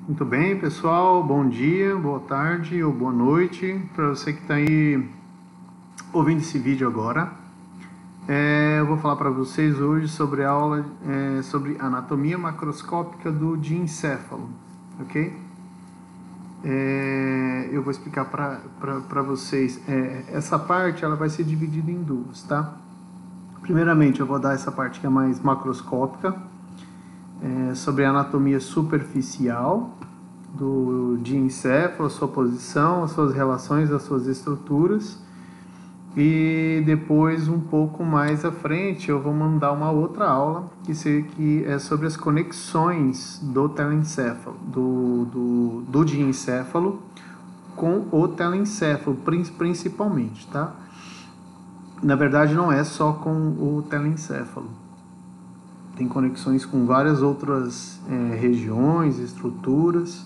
Muito bem, pessoal. Bom dia, boa tarde ou boa noite para você que está aí ouvindo esse vídeo agora. Eu vou falar para vocês hoje sobre a aula sobre anatomia macroscópica do diencéfalo, ok? Eu vou explicar para vocês. Essa parte ela vai ser dividida em duas, tá? Primeiramente, eu vou dar essa parte que é mais macroscópica, sobre a anatomia superficial do diencéfalo, a sua posição, as suas relações, as suas estruturas. E depois, um pouco mais à frente, eu vou mandar uma outra aula que é sobre as conexões do telencéfalo, do diencéfalo com o telencéfalo, principalmente, tá? Na verdade, não é só com o telencéfalo. Tem conexões com várias outras regiões, estruturas.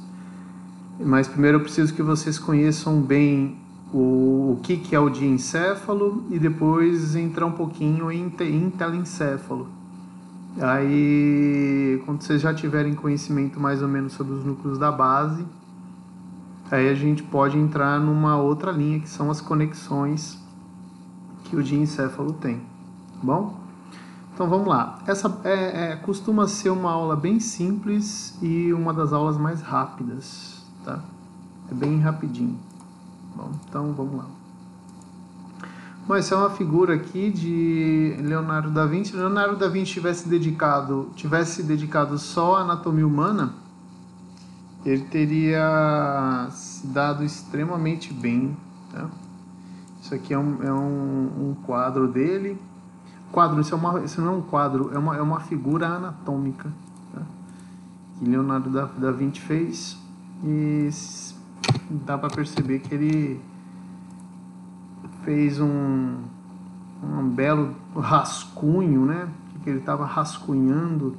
Mas primeiro eu preciso que vocês conheçam bem o que é o diencéfalo e depois entrar um pouquinho em telencéfalo. Aí, quando vocês já tiverem conhecimento mais ou menos sobre os núcleos da base, aí a gente pode entrar numa outra linha, que são as conexões que o diencéfalo tem, tá bom? Então vamos lá. Essa costuma ser uma aula bem simples e uma das aulas mais rápidas, tá? É bem rapidinho. Bom, então vamos lá. Bom, essa é uma figura aqui de Leonardo da Vinci. Se Leonardo da Vinci tivesse dedicado só à anatomia humana, ele teria se dado extremamente bem, tá? Isso aqui é um quadro dele. Isso não é um quadro, é uma figura anatômica, tá? Que Leonardo da Vinci fez, e dá para perceber que ele fez um belo rascunho, né? Que ele estava rascunhando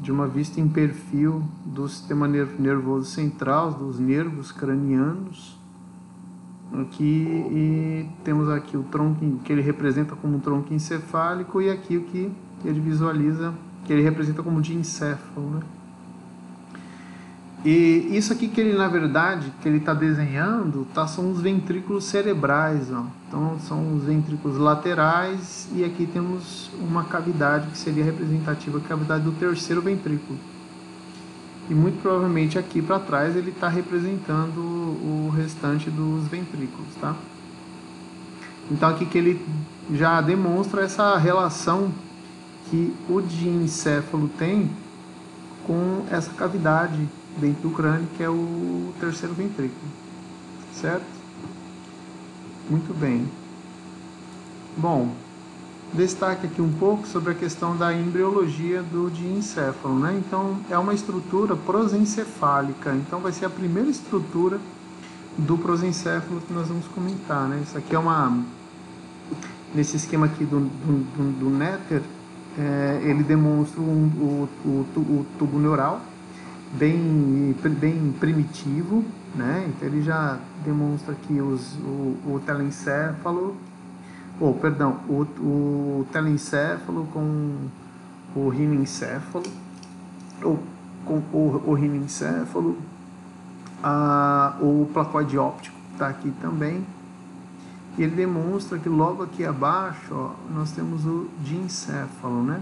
de uma vista em perfil do sistema nervoso central, dos nervos cranianos. Aqui, e temos aqui o tronco que ele representa como um tronco encefálico, e aqui o que ele visualiza, que ele representa como diencéfalo, né? E isso aqui que ele, na verdade, que ele está desenhando, são os ventrículos cerebrais, ó. Então são os ventrículos laterais, e aqui temos uma cavidade que seria representativa, a cavidade do terceiro ventrículo. E muito provavelmente aqui para trás ele está representando o restante dos ventrículos, tá? Então aqui que ele já demonstra essa relação que o diencéfalo tem com essa cavidade dentro do crânio, que é o terceiro ventrículo, certo? Muito bem. Bom, destaque aqui um pouco sobre a questão da embriologia do diencéfalo, né? Então, é uma estrutura prosencefálica. Então, vai ser a primeira estrutura do prosencéfalo que nós vamos comentar, né? Isso aqui nesse esquema aqui do Netter, ele demonstra o tubo neural bem primitivo, né? Então, ele já demonstra aqui o telencéfalo, o telencéfalo com o rinincéfalo, ou com o rinincéfalo, o placoide óptico está aqui também, e ele demonstra que logo aqui abaixo, ó, nós temos o diencéfalo, né?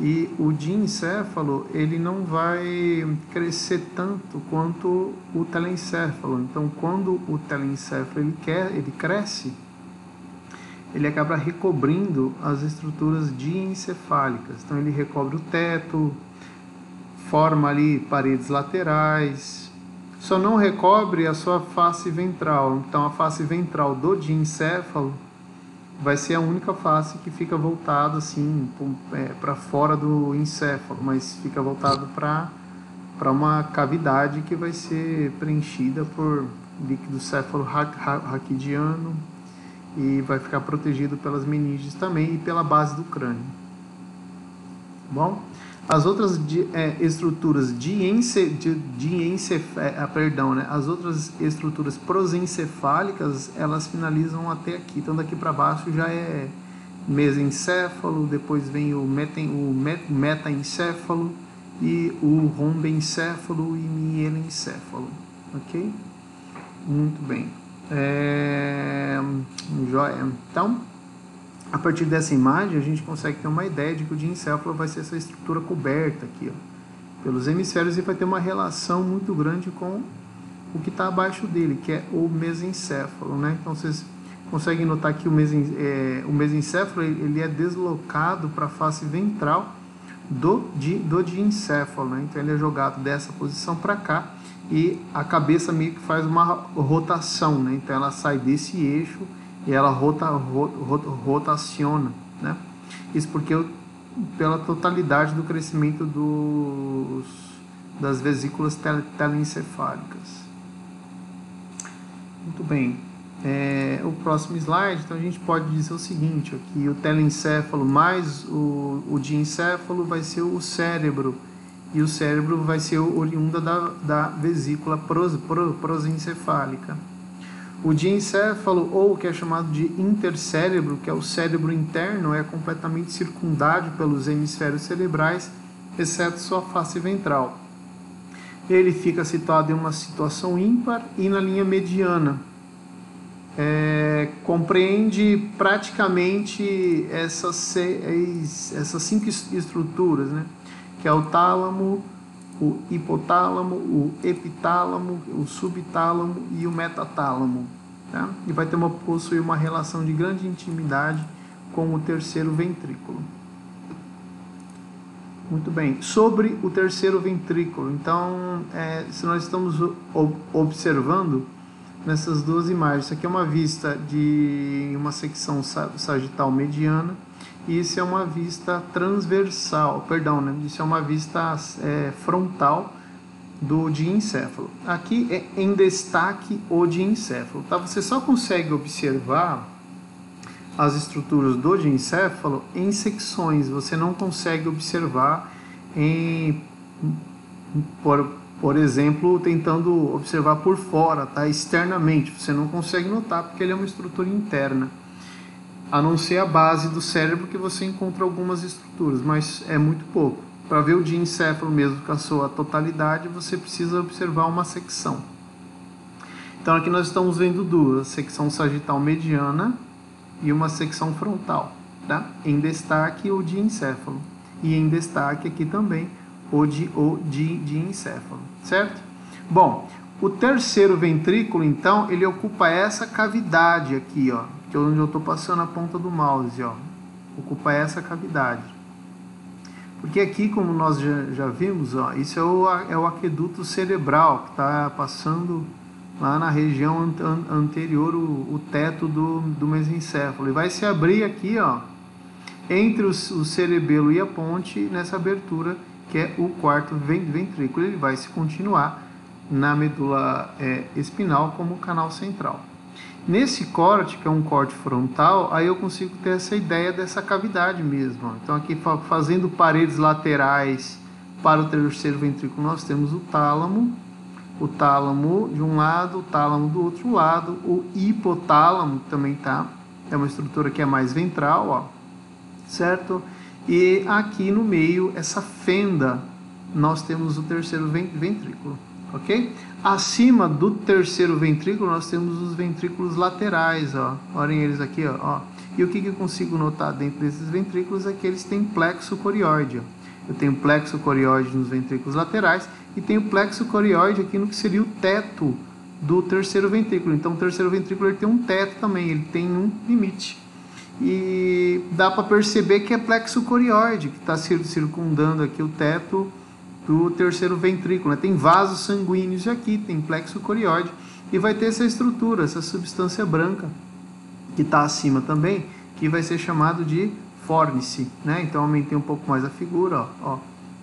E o diencéfalo, ele não vai crescer tanto quanto o telencéfalo. Então, quando o telencéfalo ele cresce, ele acaba recobrindo as estruturas diencefálicas. Então ele recobre o teto, forma ali paredes laterais, só não recobre a sua face ventral. Então a face ventral do diencéfalo vai ser a única face que fica voltada assim para fora do encéfalo, mas fica voltado para uma cavidade que vai ser preenchida por líquido céfalo-raquidiano, e vai ficar protegido pelas meninges também e pela base do crânio. Bom, as outras estruturas as outras estruturas prosencefálicas, elas finalizam até aqui. Então daqui para baixo já é mesencéfalo, depois vem o metaencéfalo e o rombencéfalo e mielencéfalo, ok? Muito bem. Joia. Então, a partir dessa imagem, a gente consegue ter uma ideia de que o diencéfalo vai ser essa estrutura coberta aqui, ó, pelos hemisférios, e vai ter uma relação muito grande com o que está abaixo dele, que é o mesencéfalo, né? Então, vocês conseguem notar que o mesencéfalo ele é deslocado para a face ventral do diencéfalo, né? Então, ele é jogado dessa posição para cá, e a cabeça meio que faz uma rotação, né? Então ela sai desse eixo e ela rotaciona, né? Isso porque pela totalidade do crescimento das vesículas telencefálicas. Muito bem. O próximo slide, então a gente pode dizer o seguinte, aqui o telencéfalo mais o diencéfalo vai ser o cérebro, e o cérebro vai ser oriunda da vesícula prosencefálica. O diencéfalo, ou que é chamado de intercérebro, que é o cérebro interno, é completamente circundado pelos hemisférios cerebrais, exceto sua face ventral. Ele fica situado em uma situação ímpar e na linha mediana. Compreende praticamente essas 5 estruturas, né? Que é o tálamo, o hipotálamo, o epitálamo, o subtálamo e o metatálamo, tá? E vai possuir uma relação de grande intimidade com o terceiro ventrículo. Muito bem. Sobre o terceiro ventrículo, então, se nós estamos observando nessas duas imagens, isso aqui é uma vista de uma secção sagital mediana, e isso é uma vista transversal, isso é uma vista frontal do diencéfalo. Aqui é em destaque o diencéfalo, tá? Você só consegue observar as estruturas do diencéfalo em secções, você não consegue observar por exemplo, tentando observar por fora, tá? Externamente, você não consegue notar porque ele é uma estrutura interna, a não ser a base do cérebro, que você encontra algumas estruturas, mas é muito pouco. Para ver o diencéfalo mesmo com a sua totalidade, você precisa observar uma secção. Então aqui nós estamos vendo duas, secção sagital mediana e uma secção frontal, tá? Em destaque o diencéfalo, e em destaque aqui também o diencéfalo, certo? Bom, o terceiro ventrículo, então, ele ocupa essa cavidade aqui, ó, que é onde eu estou passando a ponta do mouse, ó, ocupa essa cavidade. Porque aqui, como nós já vimos, ó, isso é o aqueduto cerebral, que está passando lá na região anterior, o teto do mesencéfalo, e vai se abrir aqui, ó, entre o cerebelo e a ponte, nessa abertura, que é o quarto ventrículo. Ele vai se continuar na medula espinal como canal central. Nesse corte, que é um corte frontal, aí eu consigo ter essa ideia dessa cavidade mesmo. Então aqui, fazendo paredes laterais para o terceiro ventrículo, nós temos o tálamo de um lado, o tálamo do outro lado, o hipotálamo também tá, é uma estrutura que é mais ventral, ó, certo? E aqui no meio, essa fenda, nós temos o terceiro ventrículo, ok? Acima do terceiro ventrículo, nós temos os ventrículos laterais, ó. Olhem eles aqui, ó. E o que eu consigo notar dentro desses ventrículos é que eles têm plexo corióide, ó. Eu tenho plexo corióide nos ventrículos laterais e tenho plexo corióide aqui no que seria o teto do terceiro ventrículo. Então, o terceiro ventrículo ele tem um teto também, ele tem um limite. E dá para perceber que é plexo corióide que está circundando aqui o teto do terceiro ventrículo, né? Tem vasos sanguíneos aqui, tem plexo corióide, e vai ter essa estrutura, essa substância branca que está acima também, que vai ser chamado de fórnice, né? Então aumentei um pouco mais a figura, ó.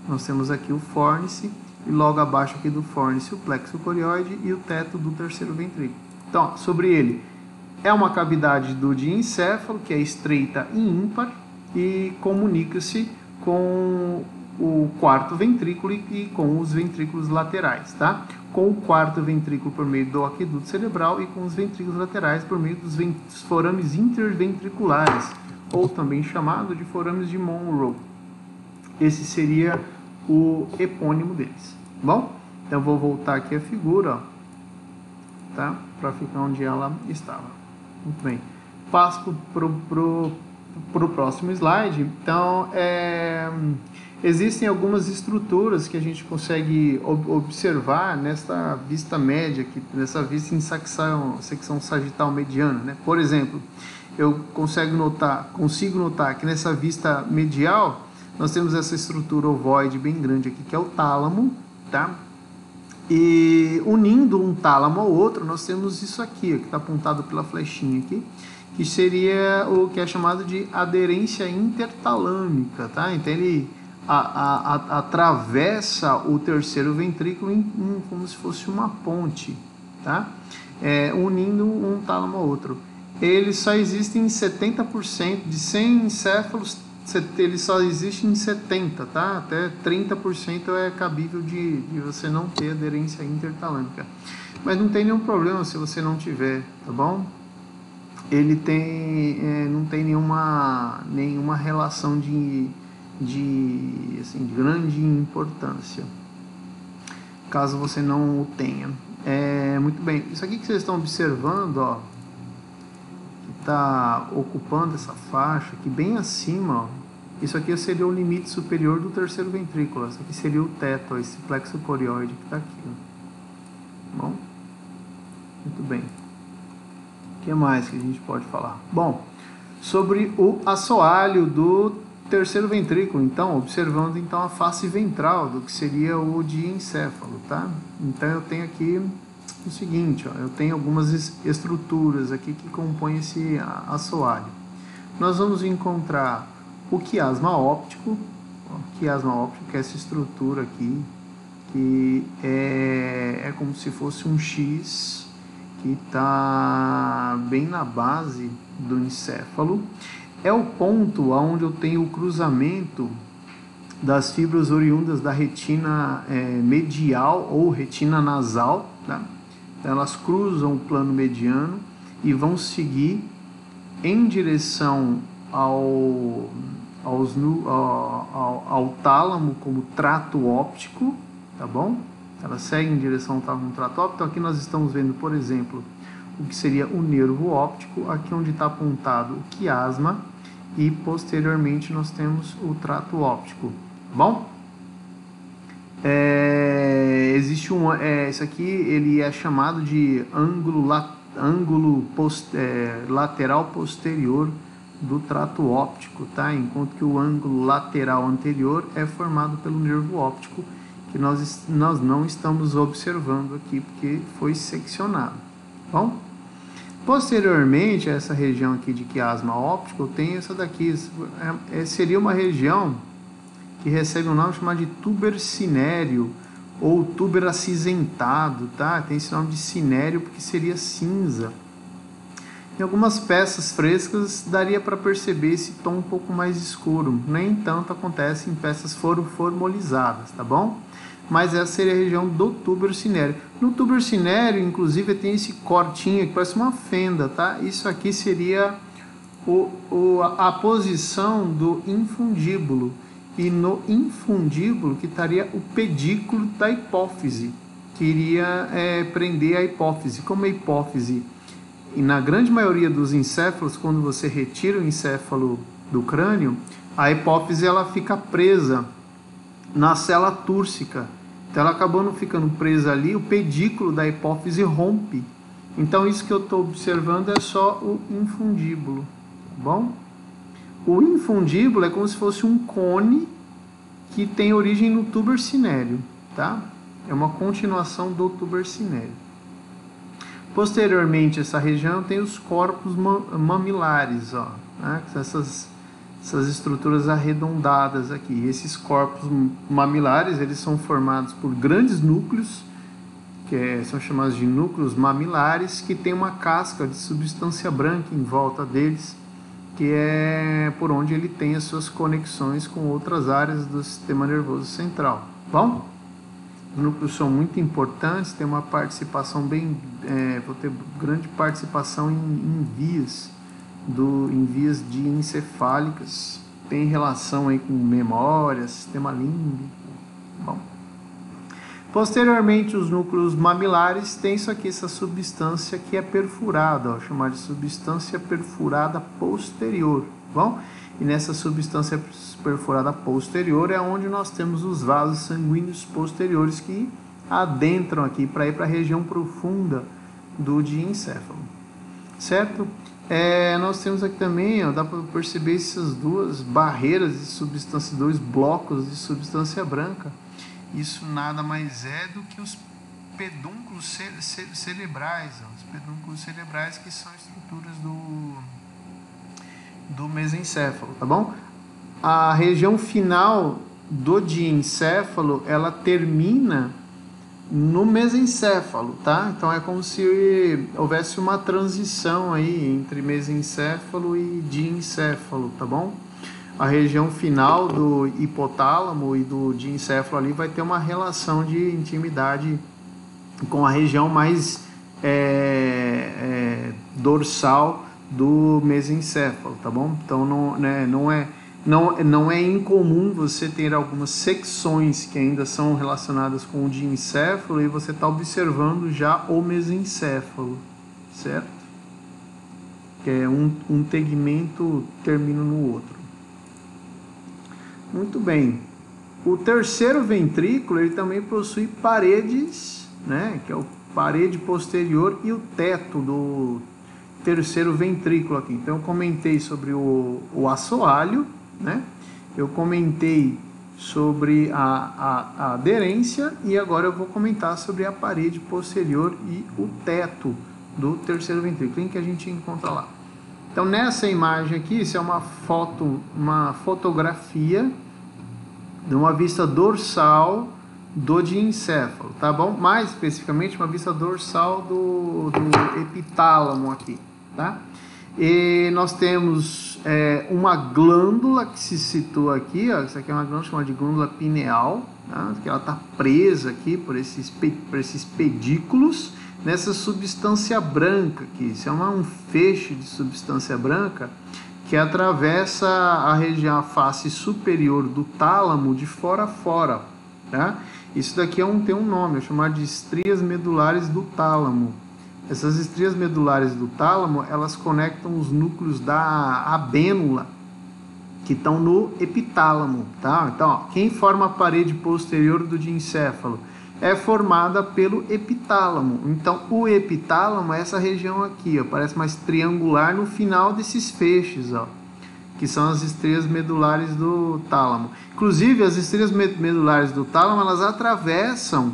Nós temos aqui o fórnice e logo abaixo aqui do fórnice o plexo corióide e o teto do terceiro ventrículo. Então, sobre ele, é uma cavidade do diencéfalo que é estreita e ímpar e comunica-se com o quarto ventrículo e com os ventrículos laterais, tá? Com o quarto ventrículo por meio do aqueduto cerebral e com os ventrículos laterais por meio dos forames interventriculares, ou também chamado de forames de Monro. Esse seria o epônimo deles. Bom, então eu vou voltar aqui a figura, ó, tá? Para ficar onde ela estava. Muito bem. Passo pro próximo slide. Então, existem algumas estruturas que a gente consegue observar nesta vista média, nessa vista em secção sagital mediana, né? Por exemplo, eu consigo notar que nessa vista medial nós temos essa estrutura ovoide bem grande aqui, que é o tálamo, tá? E unindo um tálamo ao outro, nós temos isso aqui, que está apontado pela flechinha aqui, que seria o que é chamado de aderência intertalâmica, tá? Então ele atravessa o terceiro ventrículo como se fosse uma ponte, tá? Unindo um tálamo ao outro. Ele só existe em 70%, de 100 encéfalos, ele só existe em 70%, tá? Até 30% é cabível de você não ter aderência intertalâmica. Mas não tem nenhum problema se você não tiver, tá bom? Ele não tem nenhuma relação de grande importância, caso você não o tenha. Muito bem, isso aqui que vocês estão observando, ó, que está ocupando essa faixa aqui bem acima, ó, isso aqui seria o limite superior do terceiro ventrículo. Isso aqui seria o teto, ó, esse plexo corioide que está aqui, ó. Bom, muito bem. O que mais que a gente pode falar? Bom, sobre o assoalho do terceiro ventrículo, então, observando então a face ventral do que seria o diencéfalo, tá? Então eu tenho aqui o seguinte, ó, eu tenho algumas estruturas aqui que compõem esse assoalho. Nós vamos encontrar o quiasma óptico, que é essa estrutura aqui, que é como se fosse um X, que está bem na base do encéfalo. É o ponto onde eu tenho o cruzamento das fibras oriundas da retina medial ou retina nasal, tá? Elas cruzam o plano mediano e vão seguir em direção ao tálamo como trato óptico, tá bom? Elas seguem em direção ao tálamo como trato óptico. Então aqui nós estamos vendo, por exemplo, o que seria o nervo óptico, aqui onde está apontado o quiasma, e posteriormente nós temos o trato óptico, tá bom? Existe isso aqui, ele é chamado de ângulo lateral posterior do trato óptico, tá? Enquanto que o ângulo lateral anterior é formado pelo nervo óptico, que nós não estamos observando aqui porque foi seccionado, tá bom? Posteriormente a essa região aqui de quiasma óptico, eu tenho essa daqui, seria uma região que recebe um nome chamado de túber cinério ou túber acinzentado, tá? Tem esse nome de cinério porque seria cinza. Em algumas peças frescas daria para perceber esse tom um pouco mais escuro, nem tanto acontece em peças formolizadas, tá bom? Mas essa seria a região do túber cinério. No túber cinério, inclusive, tem esse cortinho que parece uma fenda, tá? Isso aqui seria a posição do infundíbulo. E no infundíbulo que estaria o pedículo da hipófise, que iria prender a hipófise. Como a hipófise, e na grande maioria dos encéfalos, quando você retira o encéfalo do crânio, a hipófise ela fica presa na célula túrcica. Então ela acabou não ficando presa ali, o pedículo da hipófise rompe. Então isso que eu estou observando é só o infundíbulo, tá bom? O infundíbulo é como se fosse um cone que tem origem no túber cinério, tá? É uma continuação do túber cinério. Posteriormente, essa região tem os corpos mamilares, ó, né? Essas estruturas arredondadas aqui. Esses corpos mamilares, eles são formados por grandes núcleos, que são chamados de núcleos mamilares, que tem uma casca de substância branca em volta deles, que é por onde ele tem as suas conexões com outras áreas do sistema nervoso central. Bom, os núcleos são muito importantes, tem uma participação vou ter grande participação em vias diencefálicas, tem relação aí com memória, sistema límbico, Bom. Posteriormente, os núcleos mamilares têm isso aqui, essa substância que é perfurada, ó, chamada de substância perfurada posterior. Bom, e nessa substância perfurada posterior é onde nós temos os vasos sanguíneos posteriores que adentram aqui para ir para a região profunda do diencéfalo, certo? Nós temos aqui também, ó, dá para perceber essas duas barreiras de substância, dois blocos de substância branca. Isso nada mais é do que os pedúnculos cerebrais, ó, os pedúnculos cerebrais que são estruturas do mesencéfalo, tá bom? A região final do diencéfalo, ela termina no mesencéfalo, tá? Então é como se houvesse uma transição aí entre mesencéfalo e diencéfalo, tá bom? A região final do hipotálamo e do diencéfalo ali vai ter uma relação de intimidade com a região mais dorsal do mesencéfalo, tá bom? Então não é incomum você ter algumas secções que ainda são relacionadas com o diencéfalo e você está observando já o mesencéfalo, certo? Que é um tegmento termina no outro. Muito bem. O terceiro ventrículo ele também possui paredes, né? Que é a parede posterior e o teto do terceiro ventrículo aqui. Então eu comentei sobre o assoalho, né? Eu comentei sobre a aderência e agora eu vou comentar sobre a parede posterior e o teto do terceiro ventrículo, que a gente encontra lá. Então nessa imagem aqui, isso é uma fotografia de uma vista dorsal do diencéfalo, tá bom? Mais especificamente uma vista dorsal do epitálamo aqui, tá? E nós temos uma glândula que se situa aqui, ó, essa aqui é uma glândula chamada de glândula pineal, tá? Que ela está presa aqui por esses pedículos nessa substância branca aqui. Isso é um feixe de substância branca que atravessa a região, a face superior do tálamo de fora a fora, tá? Isso daqui tem um nome, é chamado de estrias medulares do tálamo. Essas estrias medulares do tálamo, elas conectam os núcleos da abênula, que estão no epitálamo, tá? Então, ó, quem forma a parede posterior do diencéfalo é formada pelo epitálamo. Então, o epitálamo é essa região aqui, ó, parece mais triangular no final desses feixes, ó, que são as estrias medulares do tálamo. Inclusive, as estrias medulares do tálamo, elas atravessam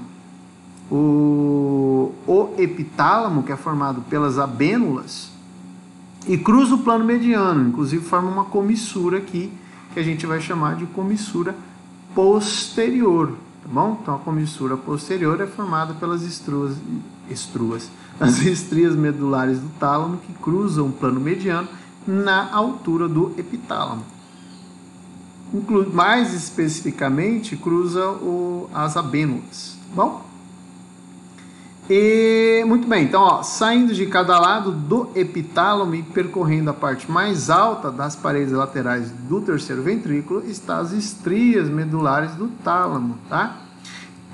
o epitálamo, que é formado pelas abênulas, e cruza o plano mediano, inclusive forma uma comissura aqui, que a gente vai chamar de comissura posterior, tá bom? Então a comissura posterior é formada pelas as estrias medulares do tálamo que cruzam o plano mediano na altura do epitálamo. Mais especificamente, cruza as abênulas, tá bom? E muito bem, então ó, saindo de cada lado do epitálamo e percorrendo a parte mais alta das paredes laterais do terceiro ventrículo está as estrias medulares do tálamo, tá?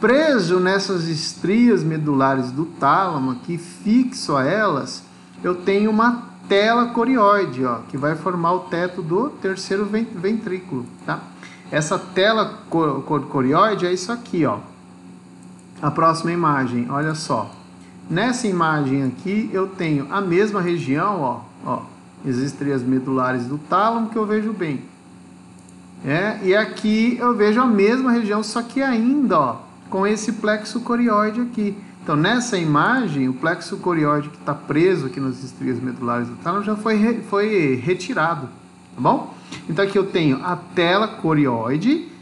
Preso nessas estrias medulares do tálamo, aqui fixo a elas, eu tenho uma tela corióide, ó, que vai formar o teto do terceiro ventrículo, tá? Essa tela corióide é isso aqui, ó. A próxima imagem, olha só. Nessa imagem aqui eu tenho a mesma região, ó, as estrias medulares do tálamo que eu vejo bem. E aqui eu vejo a mesma região, só que ainda, ó, com esse plexo corióide aqui. Então nessa imagem, o plexo corióide que está preso aqui nas estrias medulares do tálamo já foi retirado, tá bom? Então aqui eu tenho a tela corióide,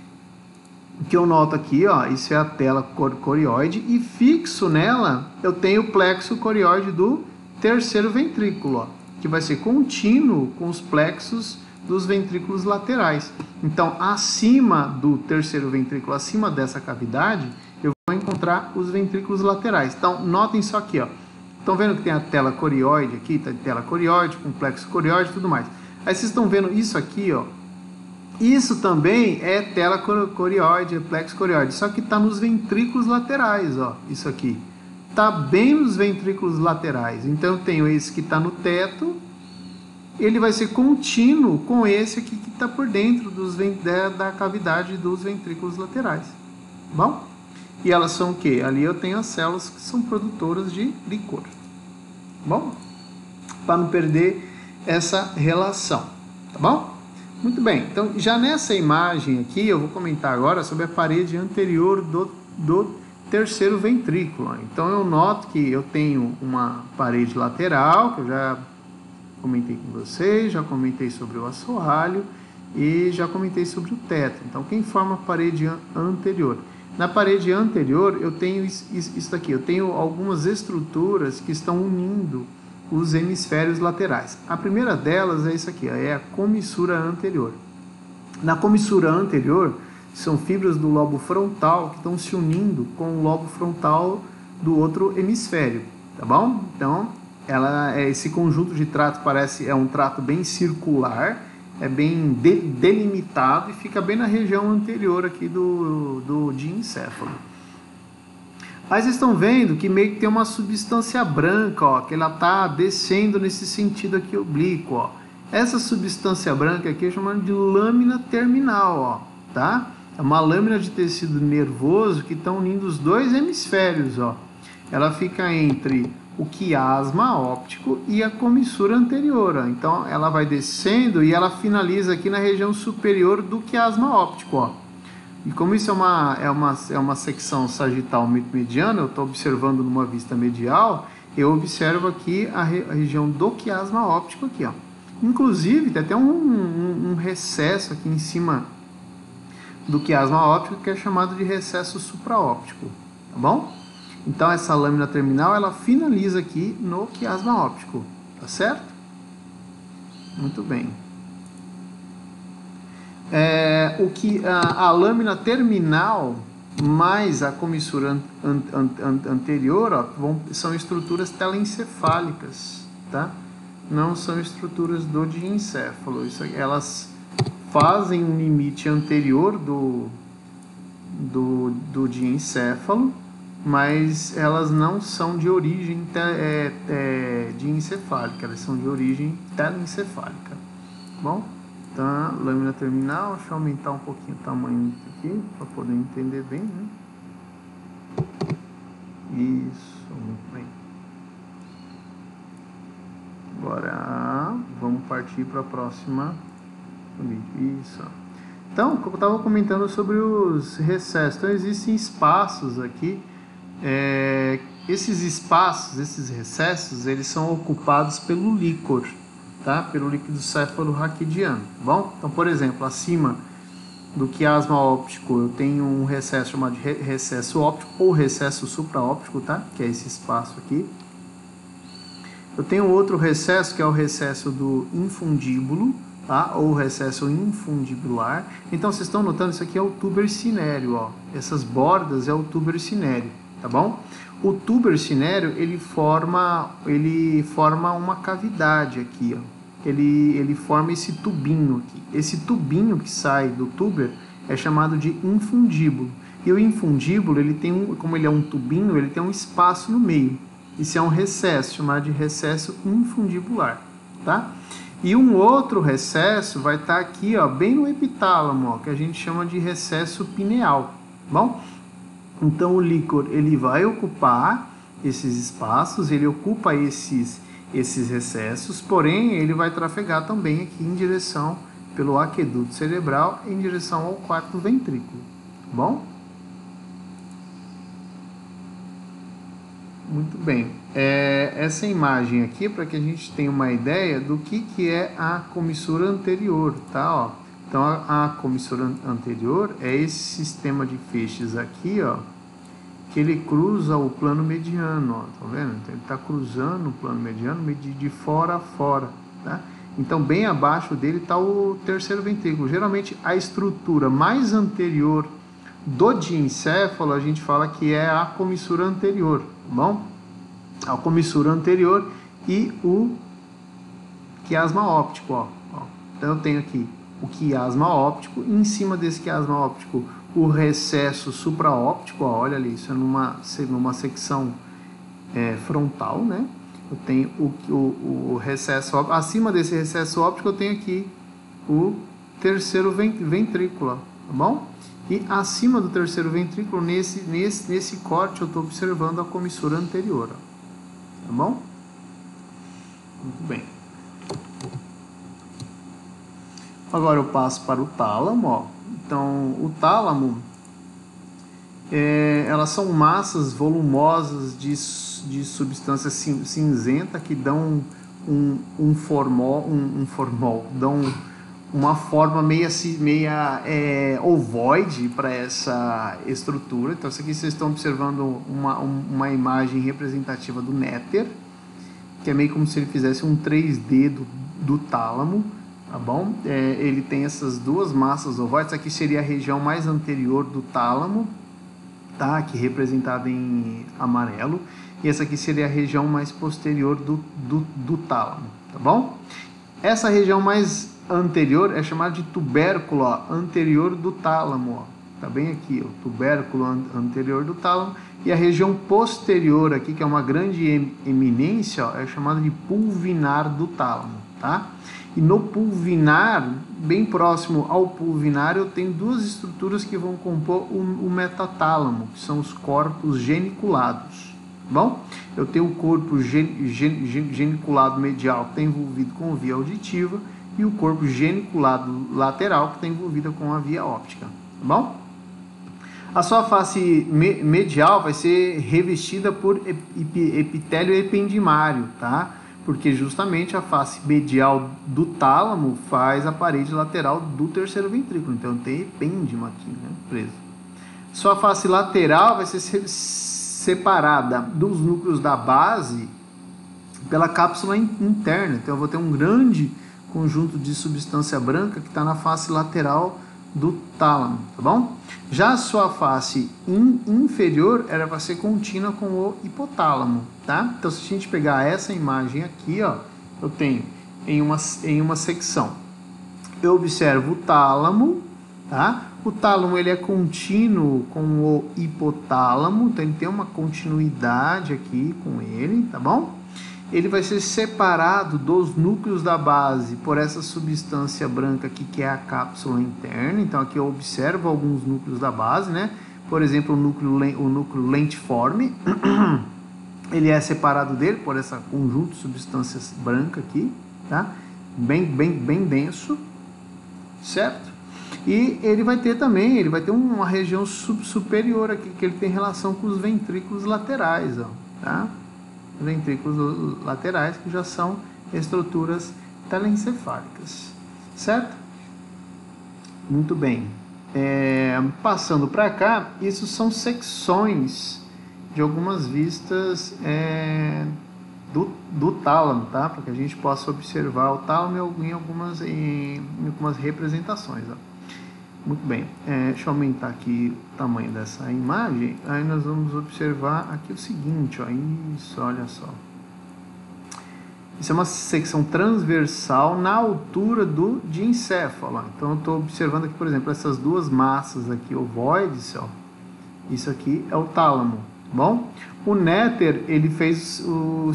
que eu noto aqui, ó, isso é a tela corióide, e fixo nela eu tenho o plexo corióide do terceiro ventrículo, ó, que vai ser contínuo com os plexos dos ventrículos laterais. Então, acima do terceiro ventrículo, acima dessa cavidade, eu vou encontrar os ventrículos laterais. Então, notem só aqui, ó. Estão vendo que tem a tela corióide aqui, tá? Tela corióide, com plexo corióide e tudo mais. Aí vocês estão vendo isso aqui, ó. Isso também é tela corioide, é plexo corioide, só que está nos ventrículos laterais, ó, isso aqui. Está bem nos ventrículos laterais. Então eu tenho esse que está no teto, ele vai ser contínuo com esse aqui que está por dentro da cavidade dos ventrículos laterais. Bom? E elas são o quê? Ali eu tenho as células que são produtoras de líquor. Bom? Para não perder essa relação. Tá bom? Muito bem, então já nessa imagem aqui eu vou comentar agora sobre a parede anterior do terceiro ventrículo. Então eu noto que eu tenho uma parede lateral, que eu já comentei com vocês, já comentei sobre o assoalho e já comentei sobre o teto. Então quem forma a parede anterior? Na parede anterior eu tenho isso daqui, eu tenho algumas estruturas que estão unindo os hemisférios laterais. A primeira delas é isso aqui, é a comissura anterior. Na comissura anterior, são fibras do lobo frontal que estão se unindo com o lobo frontal do outro hemisfério, tá bom? Então, esse conjunto de trato é um trato bem circular, é bem delimitado e fica bem na região anterior aqui do diencéfalo. Aí vocês estão vendo que meio que tem uma substância branca, ó, que ela está descendo nesse sentido aqui oblíquo, ó. Essa substância branca aqui é chamada de lâmina terminal, ó, tá? É uma lâmina de tecido nervoso que está unindo os dois hemisférios, ó. Ela fica entre o quiasma óptico e a comissura anterior, ó. Então ela vai descendo e ela finaliza aqui na região superior do quiasma óptico, ó. E como isso é uma secção sagital mediana, eu estou observando numa vista medial, eu observo aqui a região do quiasma óptico aqui, ó. Inclusive, tem até um recesso aqui em cima do quiasma óptico que é chamado de recesso supraóptico, tá bom? Então essa lâmina terminal, ela finaliza aqui no quiasma óptico, tá certo? Muito bem. A lâmina terminal mais a comissura anterior, ó, são estruturas telencefálicas, tá? Não são estruturas do diencéfalo. Elas fazem um limite anterior do diencéfalo, mas elas não são de origem diencefálica, elas são de origem telencefálica, tá bom? Então, a lâmina terminal, deixa eu aumentar um pouquinho o tamanho aqui, para poder entender bem, né? Isso, muito bem. Agora, vamos partir para a próxima vídeo. Isso. Então, como eu estava comentando sobre os recessos, então existem espaços aqui. Esses espaços, esses recessos, eles são ocupados pelo líquor. Tá? Pelo líquido céfalo-raquidiano, tá bom? Então, por exemplo, acima do quiasma óptico eu tenho um recesso chamado de recesso óptico ou recesso supraóptico, tá? Que é esse espaço aqui. Eu tenho outro recesso que é o recesso do infundíbulo, tá? Ou recesso infundibular. Então, vocês estão notando, isso aqui é o tuber cinério, ó. Essas bordas é o tuber cinério, tá bom? O tuber cinério, ele forma uma cavidade aqui, ó. Ele forma esse tubinho aqui. Esse tubinho que sai do tuber é chamado de infundíbulo. E o infundíbulo, como ele é um tubinho, ele tem um espaço no meio. Isso é um recesso, chamado de recesso infundibular, tá? E um outro recesso vai estar aqui, ó, bem no epitálamo, ó, que a gente chama de recesso pineal, tá bom? Então o líquor, ele vai ocupar esses espaços, ele ocupa esses recessos, porém ele vai trafegar também aqui em direção pelo aqueduto cerebral em direção ao quarto ventrículo, tá bom? Muito bem. Essa imagem aqui é para que a gente tenha uma ideia do que é a comissura anterior, tá? Ó. Então, a comissura anterior é esse sistema de feixes aqui, ó, que ele cruza o plano mediano, ó, tá vendo? Então, ele está cruzando o plano mediano de fora a fora, tá? Então, bem abaixo dele está o terceiro ventrículo. Geralmente, a estrutura mais anterior do diencéfalo, a gente fala que é a comissura anterior, tá bom? A comissura anterior e o quiasma óptico, ó. Então, eu tenho aqui o quiasma óptico, e em cima desse quiasma óptico o recesso supraóptico, ó, olha ali, isso é numa secção frontal, né? Eu tenho o recesso óptico, acima desse recesso óptico eu tenho aqui o terceiro ventrículo, tá bom? E acima do terceiro ventrículo, nesse corte, eu estou observando a comissura anterior, ó, tá bom? Muito bem. Agora eu passo para o tálamo, ó. Então, o tálamo, elas são massas volumosas de substância cinzenta que dão um formol, dão uma forma meia ovoide para essa estrutura. Então, isso aqui vocês estão observando uma imagem representativa do néter, que é meio como se ele fizesse um 3D do tálamo, tá bom? Ele tem essas duas massas ovoides. Aqui seria a região mais anterior do tálamo, tá? Aqui representada em amarelo. E essa aqui seria a região mais posterior do tálamo, tá bom? Essa região mais anterior é chamada de tubérculo, ó, anterior do tálamo, ó. Tá bem aqui, o tubérculo anterior do tálamo. E a região posterior aqui, que é uma grande eminência, ó, é chamada de pulvinar do tálamo, tá? E no pulvinar, bem próximo ao pulvinar, eu tenho duas estruturas que vão compor o metatálamo, que são os corpos geniculados. Bom, eu tenho o corpo geniculado medial que está envolvido com a via auditiva e o corpo geniculado lateral que está envolvido com a via óptica. Tá bom? A sua face medial vai ser revestida por epitélio ependimário, tá? Porque justamente a face medial do tálamo faz a parede lateral do terceiro ventrículo. Então tem epêndimo aqui, né, preso. Sua face lateral vai ser separada dos núcleos da base pela cápsula interna. Então eu vou ter um grande conjunto de substância branca que está na face lateral do tálamo, tá bom? Já a sua face inferior era para ser contínua com o hipotálamo, tá? Então se a gente pegar essa imagem aqui, ó, eu tenho em uma secção, eu observo o tálamo, tá? O tálamo ele é contínuo com o hipotálamo, então ele tem uma continuidade aqui com ele, tá bom? Ele vai ser separado dos núcleos da base por essa substância branca aqui, que é a cápsula interna. Então aqui eu observo alguns núcleos da base, né? Por exemplo, o núcleo lentiforme, ele é separado dele por esse conjunto de substâncias branca aqui, tá? Bem denso, certo? E ele vai ter uma região superior aqui, que ele tem relação com os ventrículos laterais, ó, tá? Ventrículos laterais, que já são estruturas telencefálicas, certo? Muito bem. Passando para cá, isso são secções de algumas vistas do tálamo, tá? Para que a gente possa observar o tálamo em algumas representações, ó. Muito bem, deixa eu aumentar aqui o tamanho dessa imagem. Aí nós vamos observar aqui o seguinte, ó, isso, olha só. Isso é uma secção transversal na altura do diencéfalo. Então eu estou observando aqui, por exemplo, essas duas massas aqui ovoides, ó. Isso aqui é o tálamo, tá bom? O néter, ele fez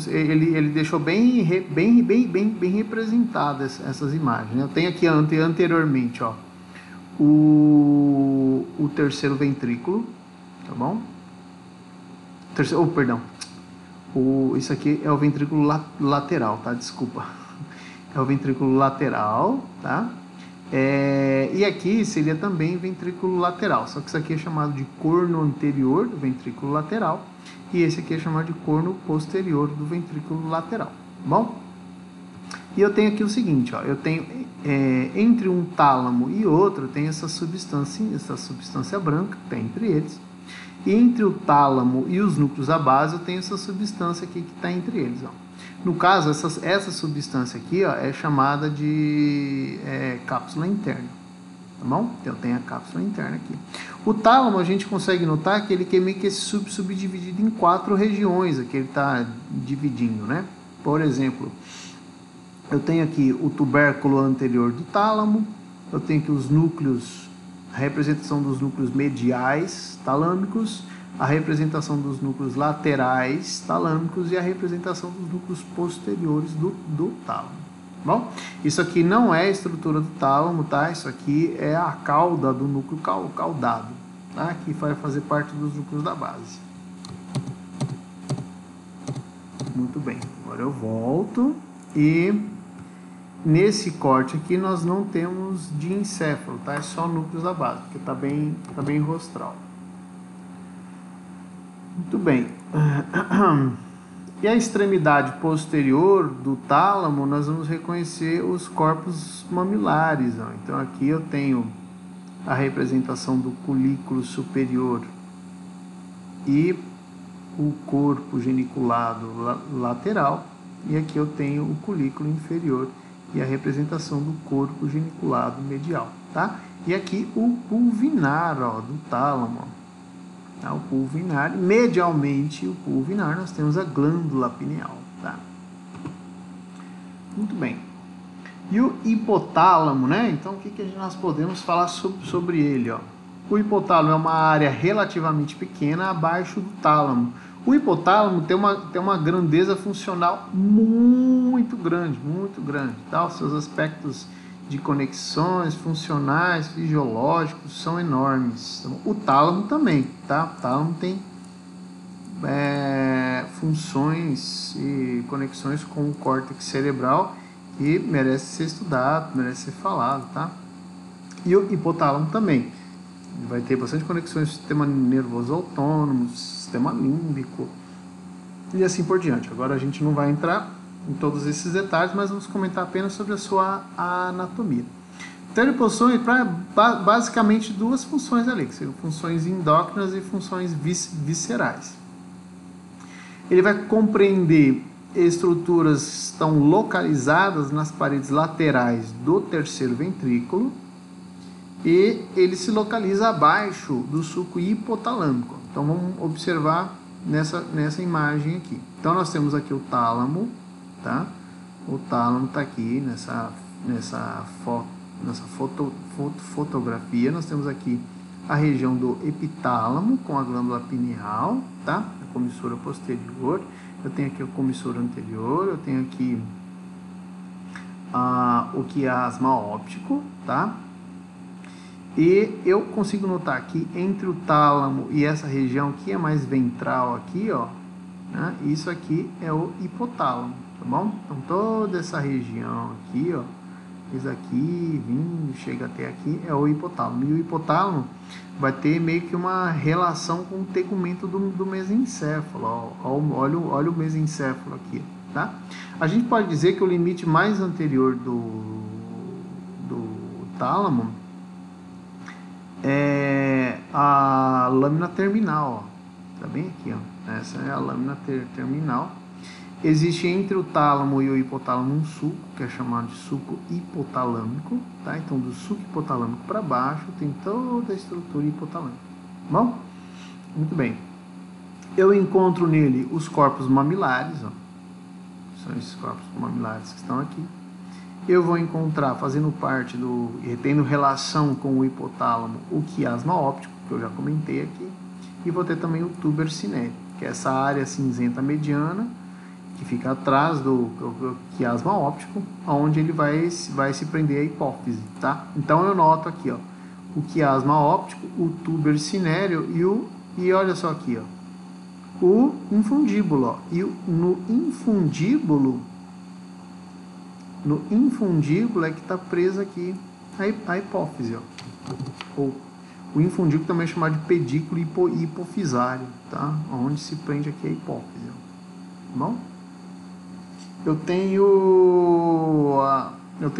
ele deixou bem representadas essas imagens, né? Eu tenho aqui anteriormente, ó, o terceiro ventrículo, tá bom? Isso aqui é o ventrículo lateral, tá? Desculpa. É o ventrículo lateral, tá? E aqui seria também ventrículo lateral, só que isso aqui é chamado de corno anterior do ventrículo lateral e esse aqui é chamado de corno posterior do ventrículo lateral, tá bom? E eu tenho aqui o seguinte, ó, eu tenho entre um tálamo e outro, eu tenho essa substância branca que tem entre eles. E entre o tálamo e os núcleos da base, eu tenho essa substância aqui que está entre eles, ó. No caso, essa substância aqui, ó, é chamada de cápsula interna, tá bom? Então eu tenho a cápsula interna aqui. O tálamo, a gente consegue notar que ele é meio que subdividido em 4 regiões, aqui ele está dividindo, né? Por exemplo, eu tenho aqui o tubérculo anterior do tálamo, eu tenho aqui os núcleos, a representação dos núcleos mediais talâmicos, a representação dos núcleos laterais talâmicos e a representação dos núcleos posteriores do tálamo. Bom, isso aqui não é a estrutura do tálamo, tá? Isso aqui é a cauda do núcleo caudado, tá? Que vai fazer parte dos núcleos da base. Muito bem, agora eu volto e nesse corte aqui nós não temos diencéfalo, tá? É só núcleos da base, porque tá bem rostral. Muito bem. E a extremidade posterior do tálamo, nós vamos reconhecer os corpos mamilares. Ó. Então aqui eu tenho a representação do colículo superior e o corpo geniculado lateral. E aqui eu tenho o colículo inferior e a representação do corpo geniculado medial. Tá? E aqui o pulvinar ó, do tálamo. Ó. Tá, o pulvinar, medialmente o pulvinar, nós temos a glândula pineal. Tá? Muito bem. E o hipotálamo, né? Então, o que nós podemos falar sobre ele? Ó? O hipotálamo é uma área relativamente pequena abaixo do tálamo. O hipotálamo tem uma grandeza funcional muito grande, tá? Os seus aspectos de conexões funcionais, fisiológicos, são enormes. Então, o tálamo também, tá? O tálamo tem funções e conexões com o córtex cerebral e merece ser estudado, merece ser falado, tá? E o hipotálamo também. Ele vai ter bastante conexões com o sistema nervoso autônomo, sistema límbico e assim por diante. Agora a gente não vai entrar em todos esses detalhes, mas vamos comentar apenas sobre a sua anatomia. Então ele possui basicamente duas funções ali, que são funções endócrinas e funções viscerais. Ele vai compreender estruturas que estão localizadas nas paredes laterais do terceiro ventrículo e ele se localiza abaixo do sulco hipotalâmico. Então vamos observar nessa imagem aqui. Então nós temos aqui o tálamo. Tá? O tálamo está aqui nessa fotografia. Nós temos aqui a região do epitálamo com a glândula pineal, tá? A comissura posterior. Eu tenho aqui a comissura anterior. Eu tenho aqui o quiasma óptico, tá? E eu consigo notar aqui entre o tálamo e essa região que é mais ventral aqui, ó, né? Isso aqui é o hipotálamo. Tá bom? Então toda essa região aqui, ó, isso aqui, vindo, chega até aqui, é o hipotálamo. E o hipotálamo vai ter meio que uma relação com o tegumento do mesencéfalo. Ó. Olha o mesencéfalo aqui, tá? A gente pode dizer que o limite mais anterior do tálamo é a lâmina terminal, ó. Tá bem aqui, ó. Essa é a lâmina terminal. Existe entre o tálamo e o hipotálamo um sulco, que é chamado de sulco hipotalâmico, tá? Então, do sulco hipotalâmico para baixo, tem toda a estrutura hipotalâmica. Bom? Muito bem. Eu encontro nele os corpos mamilares, ó. São esses corpos mamilares que estão aqui. Eu vou encontrar, fazendo parte tendo relação com o hipotálamo, o quiasma óptico, que eu já comentei aqui. E vou ter também o tuber cinério, que é essa área cinzenta mediana, que fica atrás do quiasma óptico, onde ele vai se prender a hipófise, tá? Então eu noto aqui, ó, o quiasma óptico, o tuber cinério e olha só aqui, ó, o infundíbulo, ó, e no infundíbulo é que está presa aqui a hipófise, ó. Ou o infundíbulo também é chamado de pedículo hipofisário, tá? Onde se prende aqui a hipófise, ó. Bom? Eu tenho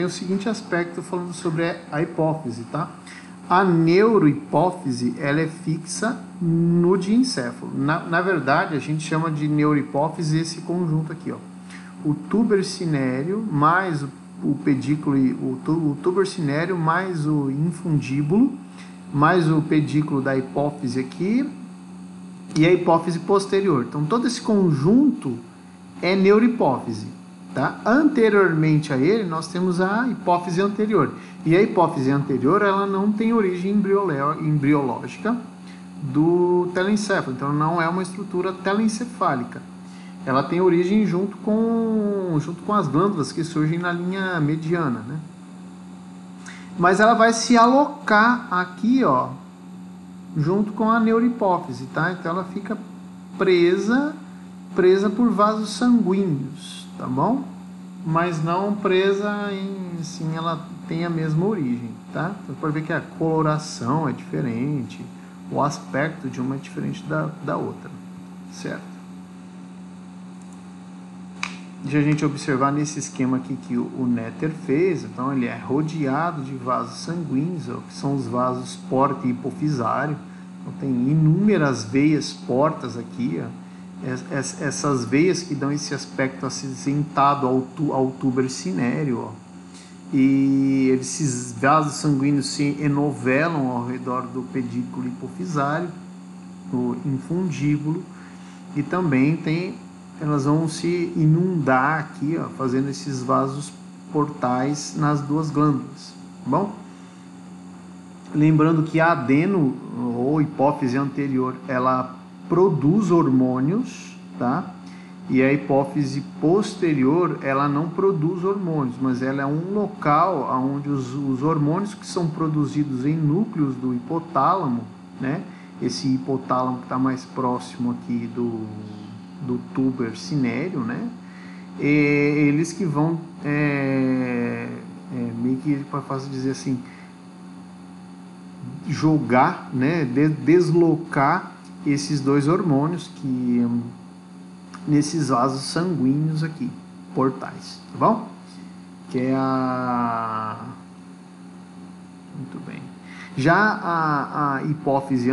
o seguinte aspecto falando sobre a hipófise, tá? A neurohipófise, ela é fixa no diencéfalo. Na verdade, a gente chama de neurohipófise esse conjunto aqui, ó. O tuber cinério mais o pedículo, o tuber cinério mais o infundíbulo, mais o pedículo da hipófise aqui e a hipófise posterior. Então, todo esse conjunto é neurohipófise, Tá? Anteriormente a ele, nós temos a hipófise anterior. E a hipófise anterior, ela não tem origem embriológica do telencéfalo. Então, não é uma estrutura telencefálica. Ela tem origem junto com as glândulas que surgem na linha mediana, né? Mas ela vai se alocar aqui, ó, junto com a neurohipófise, tá? Então, ela fica presa por vasos sanguíneos, tá bom? Mas não presa em, assim, ela tem a mesma origem, tá? Então, pode ver que a coloração é diferente, o aspecto de uma é diferente da outra, certo? Deixa a gente observar nesse esquema aqui que o Netter fez. Então, ele é rodeado de vasos sanguíneos, ó, que são os vasos porta e hipofisário. Então, tem inúmeras veias portas aqui, ó. Essas veias que dão esse aspecto acinzentado ao tuber cinério, ó. E esses vasos sanguíneos se enovelam ao redor do pedículo hipofisário, do infundíbulo, e também elas vão se inundar aqui, ó, fazendo esses vasos portais nas duas glândulas, tá bom? Lembrando que a adeno, ou hipófise anterior, ela produz hormônios, tá? E a hipófise posterior, ela não produz hormônios, mas ela é um local onde os hormônios que são produzidos em núcleos do hipotálamo, né? Esse hipotálamo que está mais próximo aqui do tuber cinério, né? Eles que vão meio que, para fácil dizer assim, jogar, né? Deslocar esses dois hormônios que nesses vasos sanguíneos aqui, portais, tá bom? Que é muito bem. Já a hipófise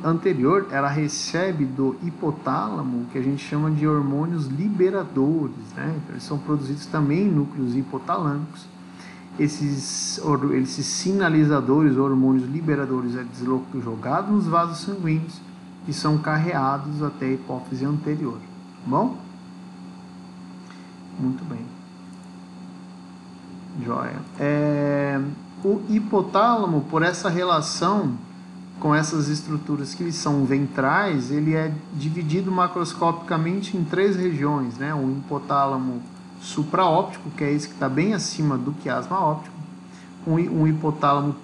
anterior, ela recebe do hipotálamo o que a gente chama de hormônios liberadores, né? Então, eles são produzidos também em núcleos hipotalâmicos. Esses sinalizadores, hormônios liberadores, jogados nos vasos sanguíneos e são carreados até a hipófise anterior, tá bom? Muito bem. Joia. O hipotálamo, por essa relação com essas estruturas que são ventrais, ele é dividido macroscopicamente em 3 regiões, né? O hipotálamo supraóptico, que é esse que está bem acima do quiasma óptico, um hipotálamo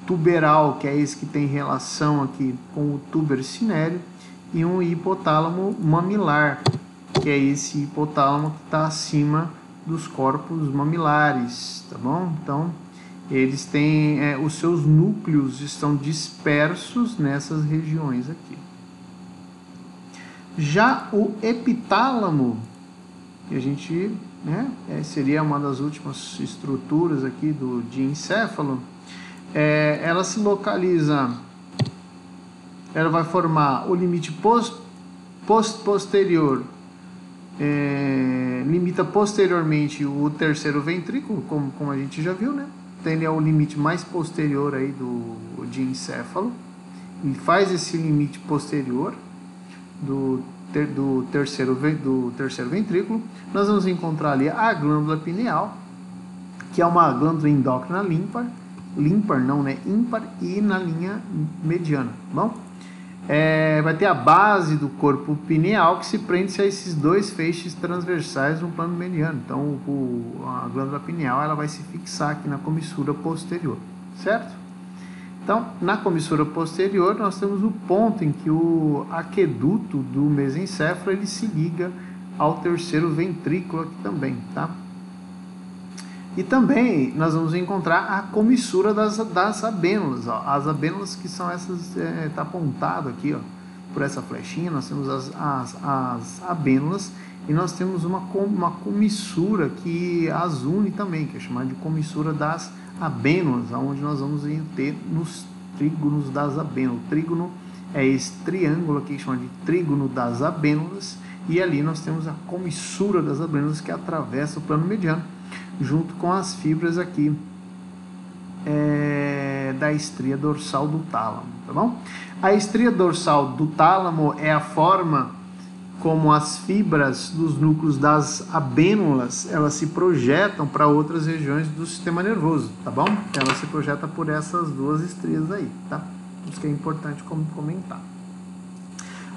tuberal, que é esse que tem relação aqui com o tuber cinério, e um hipotálamo mamilar, que é esse hipotálamo que está acima dos corpos mamilares, tá bom? Então, eles têm, os seus núcleos estão dispersos nessas regiões aqui. Já o epitálamo, que a gente, né, seria uma das últimas estruturas aqui do diencéfalo, ela se localiza, ela vai formar o limite posterior, limita posteriormente o terceiro ventrículo, como a gente já viu, né? Então, ele é o limite mais posterior aí do diencéfalo, e faz esse limite posterior do terceiro ventrículo. Nós vamos encontrar ali a glândula pineal, que é uma glândula endócrina ímpar, e na linha mediana, tá bom? Vai ter a base do corpo pineal que se prende a esses 2 feixes transversais no plano mediano. Então, a glândula pineal, ela vai se fixar aqui na comissura posterior, certo? Então, na comissura posterior, nós temos o ponto em que o aqueduto do mesencéfalo ele se liga ao terceiro ventrículo aqui também, tá? E também nós vamos encontrar a comissura das abênulas, ó. As abênulas que são essas, está apontado aqui, ó, por essa flechinha. Nós temos as abênulas e nós temos uma comissura que as une também, que é chamada de comissura das abênulas, onde nós vamos ter nos trígonos das abênulas. O trígono é esse triângulo aqui, que chama de trígono das abênulas, e ali nós temos a comissura das abênulas que atravessa o plano mediano, junto com as fibras aqui da estria dorsal do tálamo, tá bom? A estria dorsal do tálamo é a forma como as fibras dos núcleos das abênulas, elas se projetam para outras regiões do sistema nervoso, tá bom? Ela se projeta por essas duas estrias aí, tá? Isso que é importante comentar.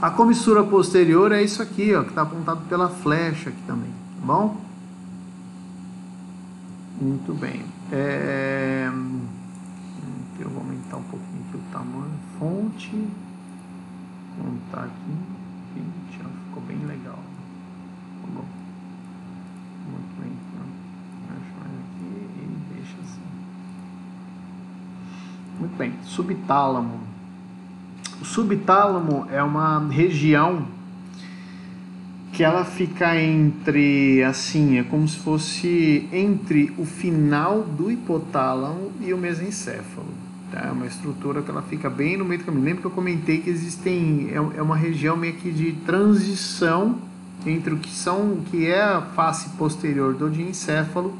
A comissura posterior é isso aqui, ó, que está apontado pela flecha aqui também, tá bom? Muito bem. Eu vou aumentar um pouquinho aqui o tamanho, fonte, montar aqui, 20, ó, ficou bem legal. Tá bom. Muito bem, então, fecha mais aqui e deixa assim. Muito bem, subtálamo. O subtálamo é uma região que ela fica entre, assim, é como se fosse entre o final do hipotálamo e o mesencéfalo. Tá? É uma estrutura que ela fica bem no meio do caminho. Lembra que eu comentei que é uma região meio que de transição entre o que é a face posterior do diencéfalo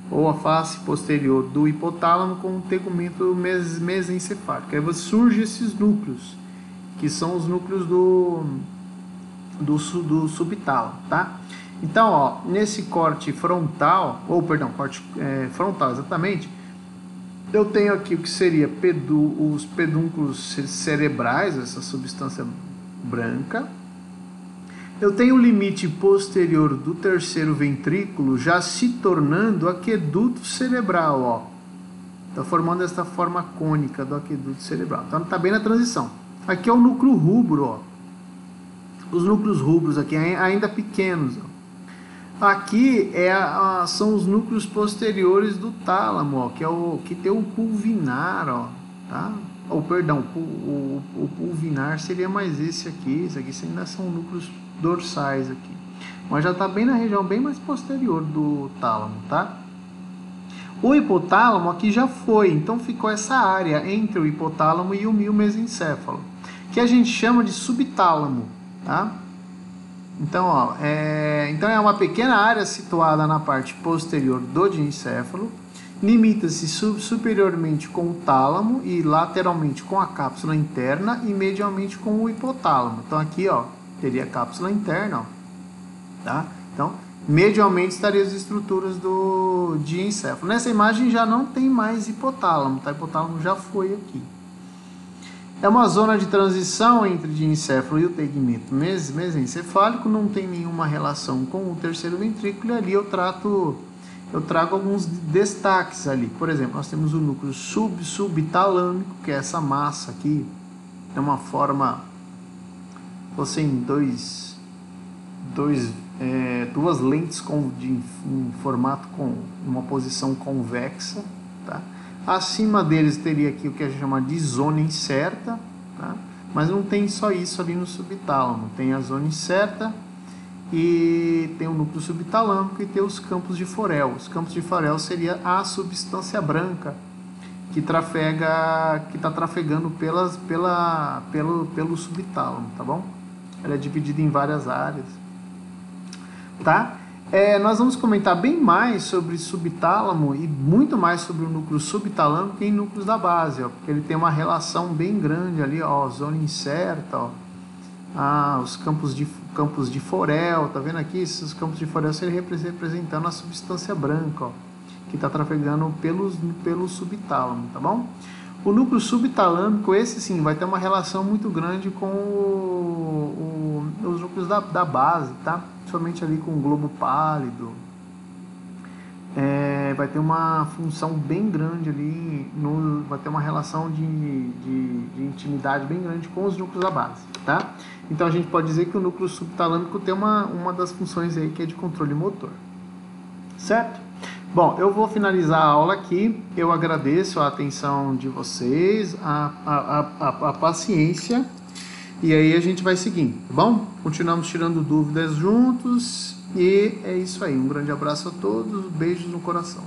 ou a face posterior do hipotálamo com o tegumento mesencefálico. Aí surgem esses núcleos, que são os núcleos do subtálamo, tá? Então, ó, nesse corte frontal, corte frontal exatamente, eu tenho aqui o que seria os pedúnculos cerebrais, essa substância branca. Eu tenho o limite posterior do terceiro ventrículo já se tornando aqueduto cerebral, ó. Tá formando essa forma cônica do aqueduto cerebral. Então, tá bem na transição. Aqui é o núcleo rubro, ó. Os núcleos rubros aqui ainda pequenos, ó. Aqui são os núcleos posteriores do tálamo, ó, que é o que tem o pulvinar, ó, tá? O pulvinar seria mais esse aqui. Isso aqui ainda são núcleos dorsais aqui, mas já está bem na região bem mais posterior do tálamo, tá? O hipotálamo aqui já foi, então ficou essa área entre o hipotálamo e o mesencéfalo, que a gente chama de subtálamo, tá? Então, ó, então é uma pequena área situada na parte posterior do diencéfalo, limita-se superiormente com o tálamo e lateralmente com a cápsula interna e medialmente com o hipotálamo. Então aqui, ó, teria a cápsula interna, ó, tá? Então, medialmente estariam as estruturas do diencéfalo. Nessa imagem já não tem mais hipotálamo, tá? O hipotálamo já foi aqui. É uma zona de transição entre o diencéfalo e o tegmento mesencefálico, não tem nenhuma relação com o terceiro ventrículo, e ali eu trago alguns destaques ali. Por exemplo, nós temos o núcleo subtalâmico, que é essa massa aqui, é uma forma, em duas lentes em formato com uma posição convexa, tá? Acima deles teria aqui o que a gente chama de zona incerta, tá? Mas não tem só isso ali no subtálamo, tem a zona incerta e tem o núcleo subtalâmico e tem os campos de Forel. Os campos de Forel seria a substância branca que está trafegando pelo subtálamo, tá bom? Ela é dividida em várias áreas, tá? Nós vamos comentar bem mais sobre subtálamo e muito mais sobre o núcleo subtalâmico em núcleos da base, ó, porque ele tem uma relação bem grande ali, ó, zona incerta, ó, os campos de Forel, tá vendo aqui? Esses campos de Forel seriam representando a substância branca, ó, que está trafegando pelo subtálamo, tá bom? O núcleo subtalâmico, esse sim, vai ter uma relação muito grande com os núcleos da base, tá? Principalmente ali com o globo pálido. Vai ter uma função bem grande ali, vai ter uma relação de intimidade bem grande com os núcleos da base, tá? Então a gente pode dizer que o núcleo subtalâmico tem uma das funções aí que é de controle motor, certo? Bom, eu vou finalizar a aula aqui. Eu agradeço a atenção de vocês, a paciência, e aí a gente vai seguindo, tá bom? Continuamos tirando dúvidas juntos, e é isso aí. Um grande abraço a todos, beijos no coração.